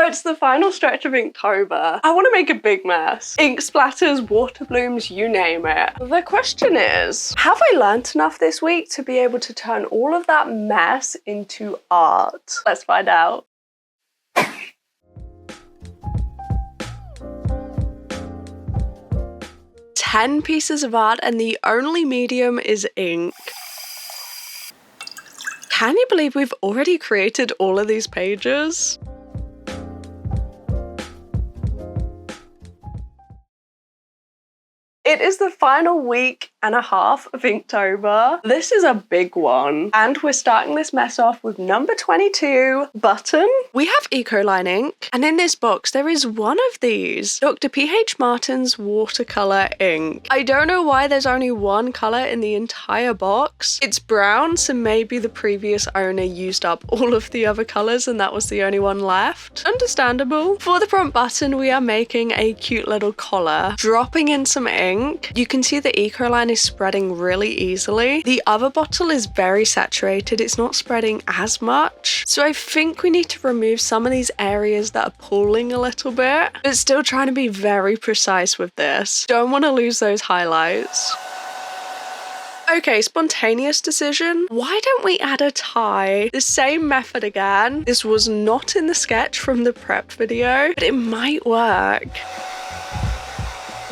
it's the final stretch of Inktober. I want to make a big mess. Ink splatters, water blooms, you name it. The question is, have I learnt enough this week to be able to turn all of that mess into art? Let's find out. 10 pieces of art and the only medium is ink. Can you believe we've already created all of these pages? It is the final week and a half of Inktober. This is a big one. And we're starting this mess off with number 22, button. We have Ecoline ink, and in this box there is one of these, Dr. P.H. Martin's watercolor ink. I don't know why there's only one color in the entire box. It's brown, so maybe the previous owner used up all of the other colors and that was the only one left. Understandable. For the front button, we are making a cute little collar, dropping in some ink. You can see the Ecoline is spreading really easily. The other bottle is very saturated, it's not spreading as much. So I think we need to remove some of these areas that are pooling a little bit, but still trying to be very precise with this. Don't want to lose those highlights. Okay, spontaneous decision. Why don't we add a tie? The same method again. This was not in the sketch from the prep video, but it might work.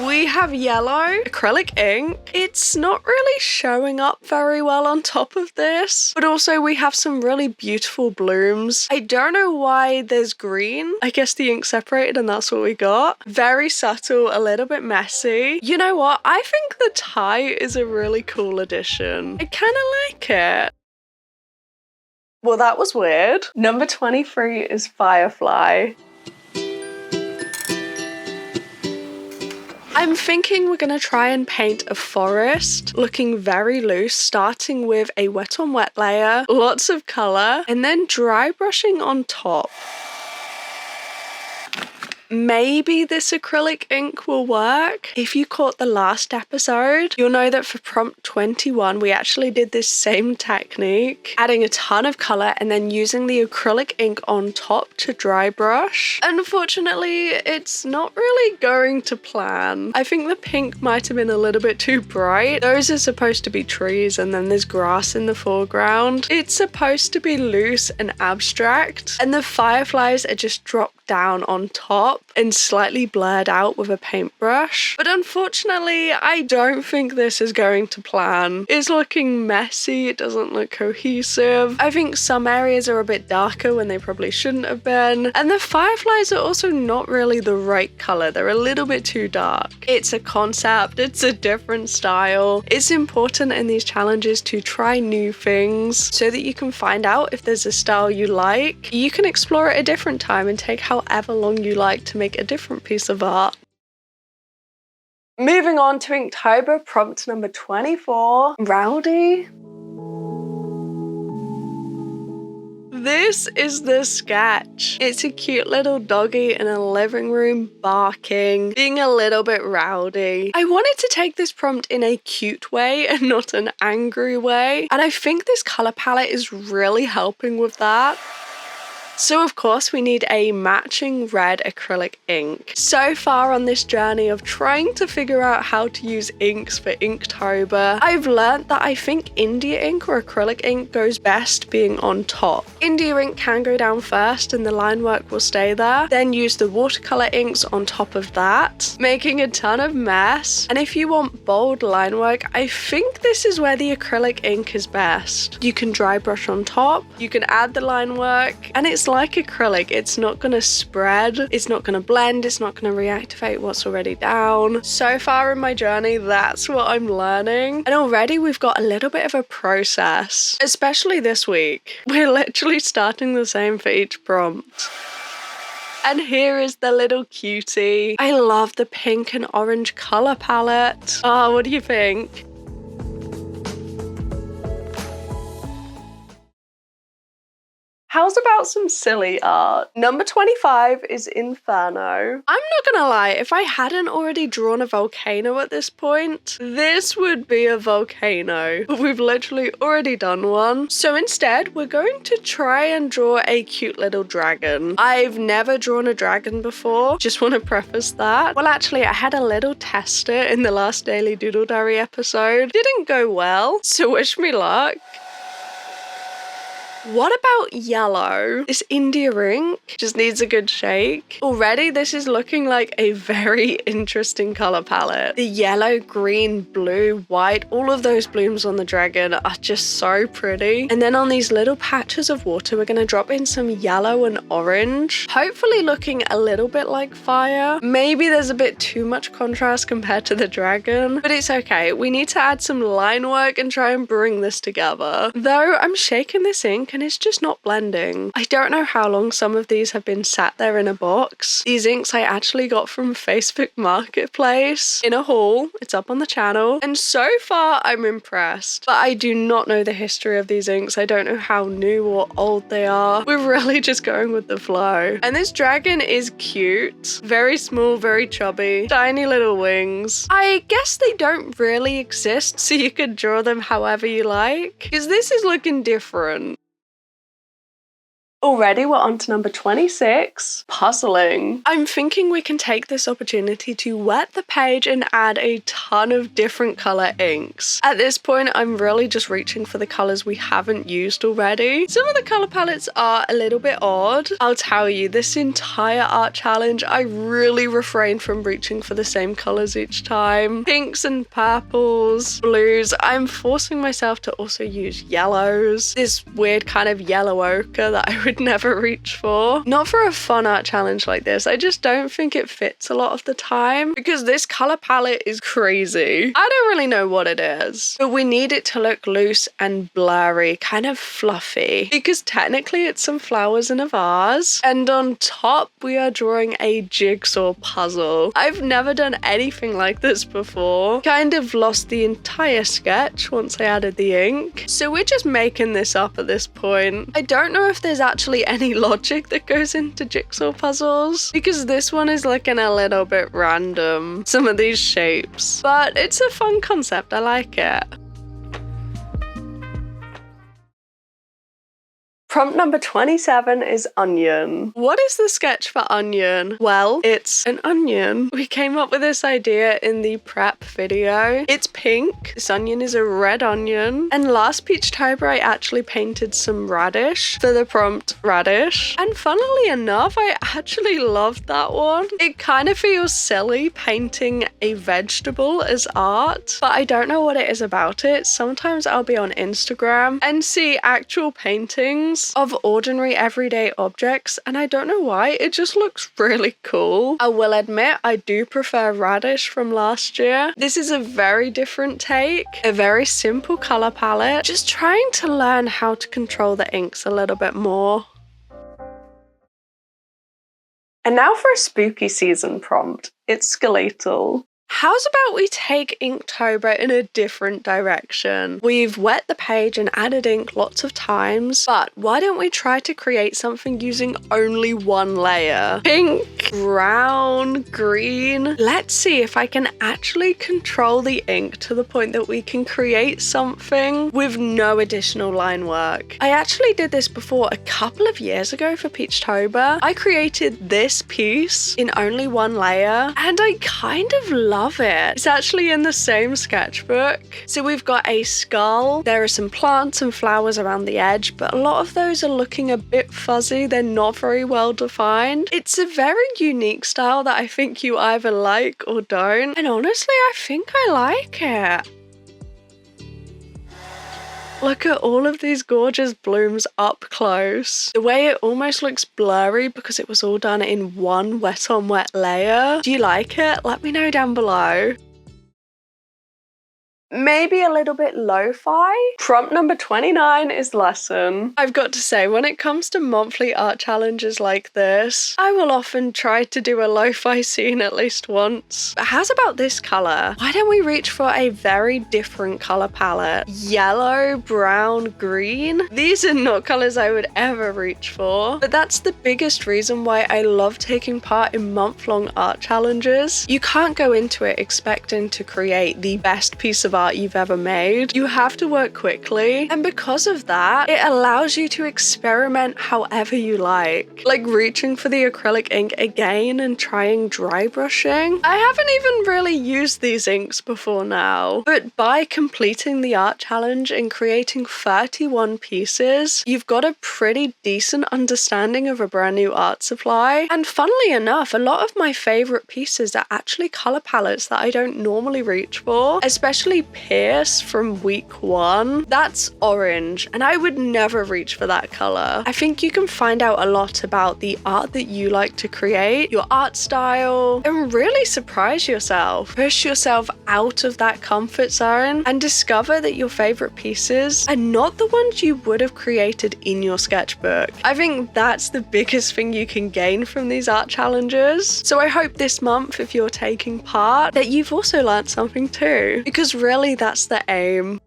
We have yellow acrylic ink. It's not really showing up very well on top of this, but also we have some really beautiful blooms. I don't know why there's green. I guess the ink separated and that's what we got. Very subtle, a little bit messy. You know what? I think the tie is a really cool addition. I kind of like it. Well, that was weird. Number 23 is Firefly. I'm thinking we're gonna try and paint a forest, looking very loose, starting with a wet on wet layer, lots of color, and then dry brushing on top. Maybe this acrylic ink will work. If you caught the last episode, you'll know that for prompt 21, we actually did this same technique, adding a ton of color and then using the acrylic ink on top to dry brush. Unfortunately, it's not really going to plan. I think the pink might have been a little bit too bright. Those are supposed to be trees and then there's grass in the foreground. It's supposed to be loose and abstract, and the fireflies are just dropped down on top and slightly blurred out with a paintbrush. But unfortunately, I don't think this is going to plan. It's looking messy, it doesn't look cohesive. I think some areas are a bit darker when they probably shouldn't have been. And the fireflies are also not really the right color. They're a little bit too dark. It's a concept, it's a different style. It's important in these challenges to try new things so that you can find out if there's a style you like. You can explore it a different time and take however long you like to make a different piece of art. Moving on to Inktober, prompt number 24, Rowdy. This is the sketch. It's a cute little doggy in a living room barking, being a little bit rowdy. I wanted to take this prompt in a cute way and not an angry way, and I think this color palette is really helping with that. So of course we need a matching red acrylic ink. So far on this journey of trying to figure out how to use inks for Inktober, I've learnt that I think India ink or acrylic ink goes best being on top. India ink can go down first and the line work will stay there. Then use the watercolor inks on top of that, making a ton of mess. And if you want bold line work, I think this is where the acrylic ink is best. You can dry brush on top, you can add the line work, and it's like acrylic, it's not gonna spread, it's not gonna blend, it's not gonna reactivate what's already down. So far in my journey, that's what I'm learning. And already we've got a little bit of a process, especially this week. We're literally starting the same for each prompt. And here is the little cutie. I love the pink and orange color palette. Oh, what do you think? How's about some silly art? Number 25 is Inferno. I'm not gonna lie, if I hadn't already drawn a volcano at this point, this would be a volcano. But we've literally already done one. So instead, we're going to try and draw a cute little dragon. I've never drawn a dragon before. Just want to preface that. Well, actually, I had a little tester in the last Daily Doodle Diary episode. Didn't go well, so wish me luck. What about yellow? This India ink just needs a good shake. Already, this is looking like a very interesting color palette. The yellow, green, blue, white, all of those blooms on the dragon are just so pretty. And then on these little patches of water, we're gonna drop in some yellow and orange, hopefully looking a little bit like fire. Maybe there's a bit too much contrast compared to the dragon, but it's okay. We need to add some line work and try and bring this together. Though I'm shaking this ink and it's just not blending. I don't know how long some of these have been sat there in a box. These inks I actually got from Facebook Marketplace in a haul. It's up on the channel. And so far I'm impressed. But I do not know the history of these inks. I don't know how new or old they are. We're really just going with the flow. And this dragon is cute. Very small, very chubby. Tiny little wings. I guess they don't really exist, so you could draw them however you like. Because this is looking different. Already we're on to number 26, puzzling. I'm thinking we can take this opportunity to wet the page and add a ton of different color inks. At this point, I'm really just reaching for the colors we haven't used already. Some of the color palettes are a little bit odd. I'll tell you, this entire art challenge, I really refrained from reaching for the same colors each time. Pinks and purples, blues. I'm forcing myself to also use yellows. This weird kind of yellow ochre that I would never reach for. Not for a fun art challenge like this. I just don't think it fits a lot of the time because this color palette is crazy. I don't really know what it is, but we need it to look loose and blurry, kind of fluffy, because technically it's some flowers in a vase. And on top, we are drawing a jigsaw puzzle. I've never done anything like this before. Kind of lost the entire sketch once I added the ink. So we're just making this up at this point. I don't know if there's actually any logic that goes into jigsaw puzzles because this one is looking a little bit random, some of these shapes, but it's a fun concept. I like it. Prompt number 27 is onion. What is the sketch for onion? Well, it's an onion. We came up with this idea in the prep video. It's pink. This onion is a red onion. And last Peachtober, I actually painted some radish for the prompt radish. And funnily enough, I actually loved that one. It kind of feels silly painting a vegetable as art, but I don't know what it is about it. Sometimes I'll be on Instagram and see actual paintings of ordinary everyday objects, and I don't know why, it just looks really cool. I will admit I do prefer radish from last year. This is a very different take, a very simple color palette, just trying to learn how to control the inks a little bit more. And now for a spooky season prompt. It's skeletal. How's about we take Inktober in a different direction? We've wet the page and added ink lots of times, but why don't we try to create something using only one layer? Pink, brown, green. Let's see if I can actually control the ink to the point that we can create something with no additional line work. I actually did this before a couple of years ago for Peachtober. I created this piece in only one layer, and I kind of love it. It's actually in the same sketchbook. So we've got a skull. There are some plants and flowers around the edge, but a lot of those are looking a bit fuzzy. They're not very well defined. It's a very unique style that I think you either like or don't. And honestly, I think I like it. Look at all of these gorgeous blooms up close. The way it almost looks blurry because it was all done in one wet on wet layer. Do you like it? Let me know down below. maybe a little bit lo-fi. Prompt number 29 is lesson. I've got to say, when it comes to monthly art challenges like this, I will often try to do a lo-fi scene at least once. But how's about this color? Why don't we reach for a very different color palette? Yellow, brown, green. These are not colors I would ever reach for, but that's the biggest reason why I love taking part in month-long art challenges. You can't go into it expecting to create the best piece of art you've ever made. You have to work quickly, and because of that, it allows you to experiment however you like reaching for the acrylic ink again and trying dry brushing. I haven't even really used these inks before now, but by completing the art challenge and creating 31 pieces, you've got a pretty decent understanding of a brand new art supply. And funnily enough, a lot of my favorite pieces are actually color palettes that I don't normally reach for, especially Pierce from week 1. That's orange, and I would never reach for that color. I think you can find out a lot about the art that you like to create, your art style, and really surprise yourself. Push yourself out of that comfort zone and discover that your favorite pieces are not the ones you would have created in your sketchbook. I think that's the biggest thing you can gain from these art challenges. So I hope this month, if you're taking part, that you've also learned something too, because really that's the aim.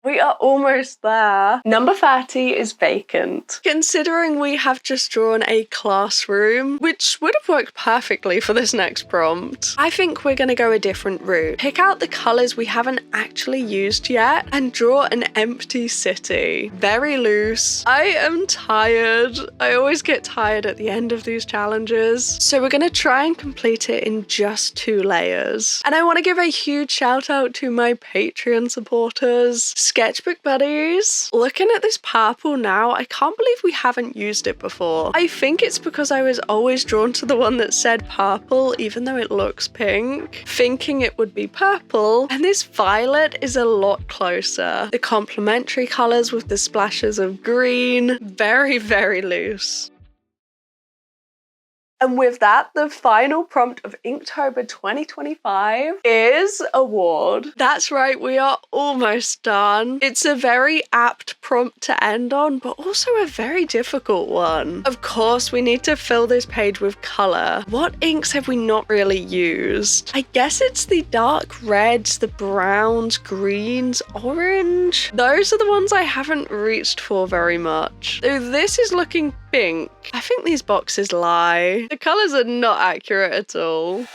We are almost there. Number 30 is vacant. Considering we have just drawn a classroom, which would have worked perfectly for this next prompt, I think we're going to go a different route. Pick out the colors we haven't actually used yet and draw an empty city. Very loose. I am tired. I always get tired at the end of these challenges. So we're going to try and complete it in just 2 layers. And I want to give a huge shout out to my Patreon supporters. Sketchbook buddies. Looking at this purple now, I can't believe we haven't used it before. I think it's because I was always drawn to the one that said purple, even though it looks pink, thinking it would be purple, and this violet is a lot closer. The complementary colors with the splashes of green, very, very loose. And with that, the final prompt of Inktober 2025 is award. That's right, we are almost done. It's a very apt prompt to end on, but also a very difficult one. Of course, we need to fill this page with color. What inks have we not really used? I guess it's the dark reds, the browns, greens, orange. Those are the ones I haven't reached for very much. Though this is looking pink. I think these boxes lie. The colours are not accurate at all.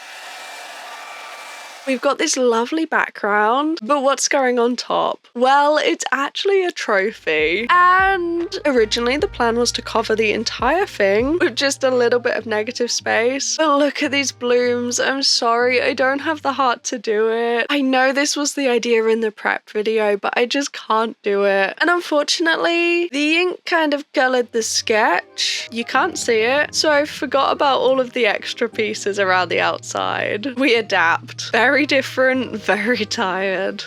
We've got this lovely background, but what's going on top? Well, it's actually a trophy. And originally the plan was to cover the entire thing with just a little bit of negative space. But look at these blooms. I'm sorry, I don't have the heart to do it. I know this was the idea in the prep video, but I just can't do it. And unfortunately, the ink kind of colored the sketch. You can't see it. So I forgot about all of the extra pieces around the outside. We adapt. Very different, very tired.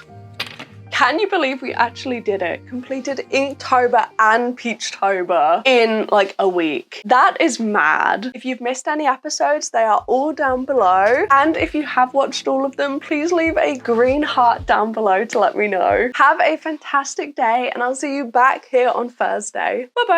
Can you believe we actually did it? Completed Inktober and Peachtober in like a week. That is mad. If you've missed any episodes, they are all down below. And if you have watched all of them, please leave a green heart down below to let me know. Have a fantastic day, and I'll see you back here on Thursday. Bye-bye.